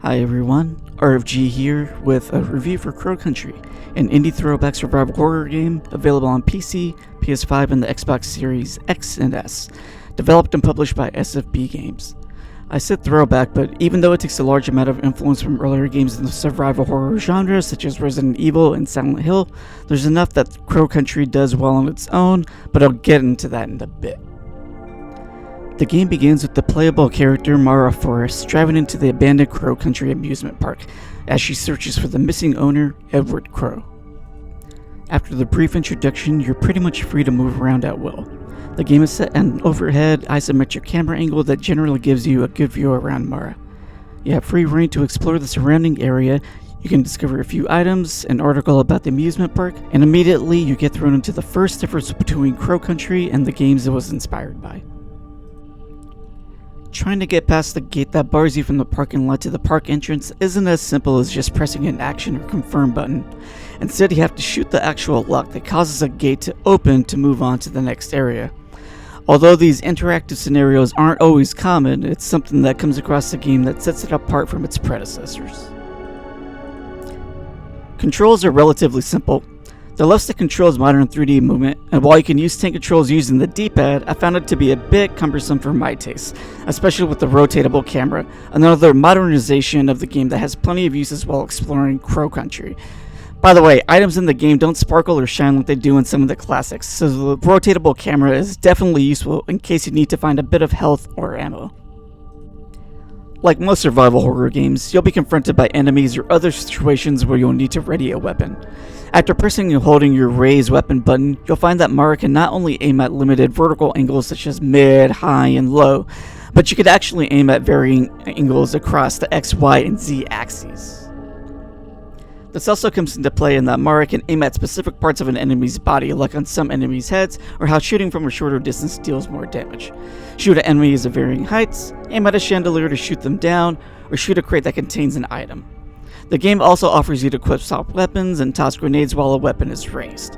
Hi everyone, RFG here with a review for Crow Country, an indie throwback survival horror game available on PC, PS5, and the Xbox Series X and S, developed and published by SFB Games. I said throwback, but even though it takes a large amount of influence from earlier games in the survival horror genre such as Resident Evil and Silent Hill, there's enough that Crow Country does well on its own, but I'll get into that in a bit. The game begins with the playable character Mara Forrest driving into the abandoned Crow Country amusement park as she searches for the missing owner, Edward Crow. After the brief introduction, you're pretty much free to move around at will. The game is set at an overhead, isometric camera angle that generally gives you a good view around Mara. You have free reign to explore the surrounding area. You can discover a few items, an article about the amusement park, and immediately you get thrown into the first difference between Crow Country and the games it was inspired by. Trying to get past the gate that bars you from the parking lot to the park entrance isn't as simple as just pressing an action or confirm button. Instead, you have to shoot the actual lock that causes a gate to open to move on to the next area. Although these interactive scenarios aren't always common, it's something that comes across the game that sets it apart from its predecessors. Controls are relatively simple. The left stick controls modern 3D movement, and while you can use tank controls using the D-pad, I found it to be a bit cumbersome for my taste, especially with the rotatable camera, another modernization of the game that has plenty of uses while exploring Crow Country. By the way, items in the game don't sparkle or shine like they do in some of the classics, so the rotatable camera is definitely useful in case you need to find a bit of health or ammo. Like most survival horror games, you'll be confronted by enemies or other situations where you'll need to ready a weapon. After pressing and holding your raise weapon button, you'll find that Mara can not only aim at limited vertical angles such as mid, high, and low, but you could actually aim at varying angles across the X, Y, and Z axes. This also comes into play in that Mara can aim at specific parts of an enemy's body, like on some enemies' heads, or how shooting from a shorter distance deals more damage. Shoot at enemies of varying heights, aim at a chandelier to shoot them down, or shoot a crate that contains an item. The game also offers you to equip soft weapons and toss grenades while a weapon is raised.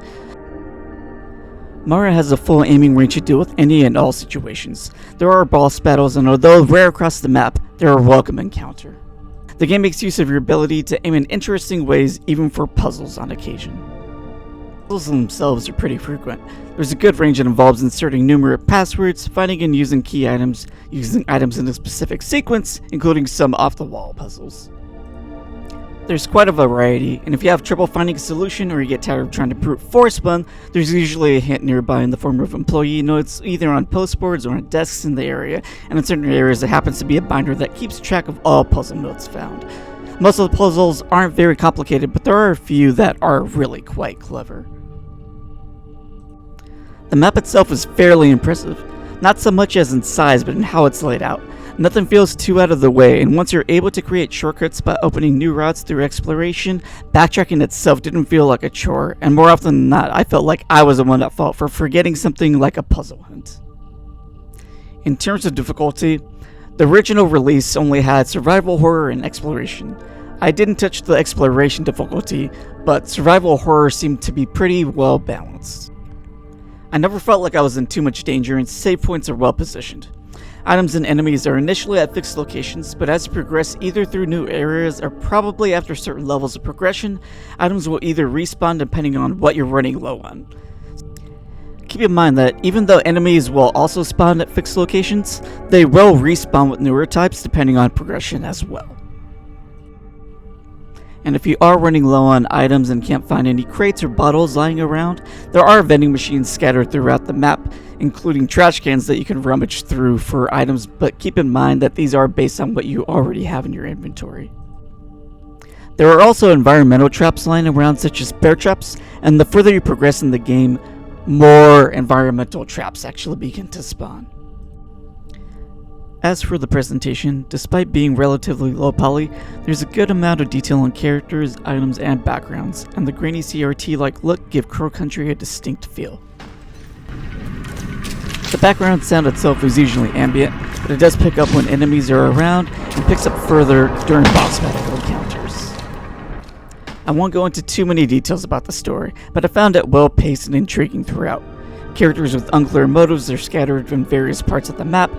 Mara has a full aiming range to deal with any and all situations. There are boss battles, and although rare across the map, they're a welcome encounter. The game makes use of your ability to aim in interesting ways, even for puzzles on occasion. Puzzles themselves are pretty frequent. There's a good range that involves inserting numeric passwords, finding and using key items, using items in a specific sequence, including some off-the-wall puzzles. There's quite a variety, and if you have trouble finding a solution or you get tired of trying to brute force one, there's usually a hint nearby in the form of employee notes either on postboards or on desks in the area, and in certain areas there happens to be a binder that keeps track of all puzzle notes found. Most of the puzzles aren't very complicated, but there are a few that are really quite clever. The map itself is fairly impressive, not so much as in size but in how it's laid out. Nothing feels too out of the way, and once you're able to create shortcuts by opening new routes through exploration, backtracking itself didn't feel like a chore, and more often than not, I felt like I was the one at fault for forgetting something like a puzzle hunt. In terms of difficulty, the original release only had survival horror and exploration. I didn't touch the exploration difficulty, but survival horror seemed to be pretty well balanced. I never felt like I was in too much danger, and save points are well positioned. Items and enemies are initially at fixed locations, but as you progress either through new areas or probably after certain levels of progression, items will either respawn depending on what you're running low on. Keep in mind that even though enemies will also spawn at fixed locations, they will respawn with newer types depending on progression as well. And if you are running low on items and can't find any crates or bottles lying around, there are vending machines scattered throughout the map, including trash cans that you can rummage through for items, but keep in mind that these are based on what you already have in your inventory. There are also environmental traps lying around, such as bear traps, and the further you progress in the game, more environmental traps actually begin to spawn. As for the presentation, despite being relatively low poly, there's a good amount of detail on characters, items, and backgrounds, and the grainy CRT-like look give Crow Country a distinct feel. The background sound itself is usually ambient, but it does pick up when enemies are around, and picks up further during boss battle encounters. I won't go into too many details about the story, but I found it well paced and intriguing throughout. Characters with unclear motives are scattered in various parts of the map,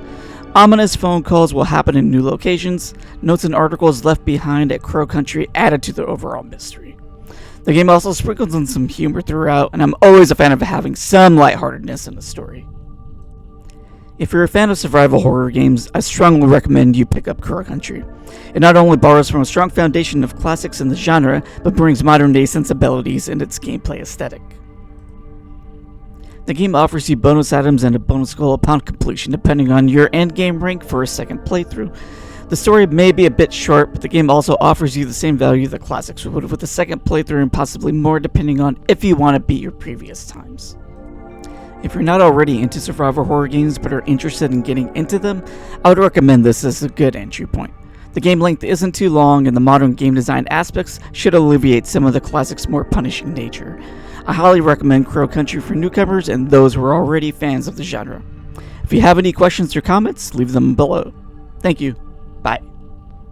Ominous phone calls will happen in new locations. Notes and articles left behind at Crow Country added to the overall mystery. The game also sprinkles in some humor throughout, and I'm always a fan of having some lightheartedness in the story. If you're a fan of survival horror games, I strongly recommend you pick up Crow Country. It not only borrows from a strong foundation of classics in the genre, but brings modern-day sensibilities in its gameplay aesthetic. The game offers you bonus items and a bonus goal upon completion depending on your endgame rank for a second playthrough. The story may be a bit short, but the game also offers you the same value the classics would with a second playthrough and possibly more depending on if you want to beat your previous times. If you're not already into survival horror games but are interested in getting into them, I would recommend this as a good entry point. The game length isn't too long and the modern game design aspects should alleviate some of the classic's more punishing nature. I highly recommend Crow Country for newcomers and those who are already fans of the genre. If you have any questions or comments, leave them below. Thank you. Bye.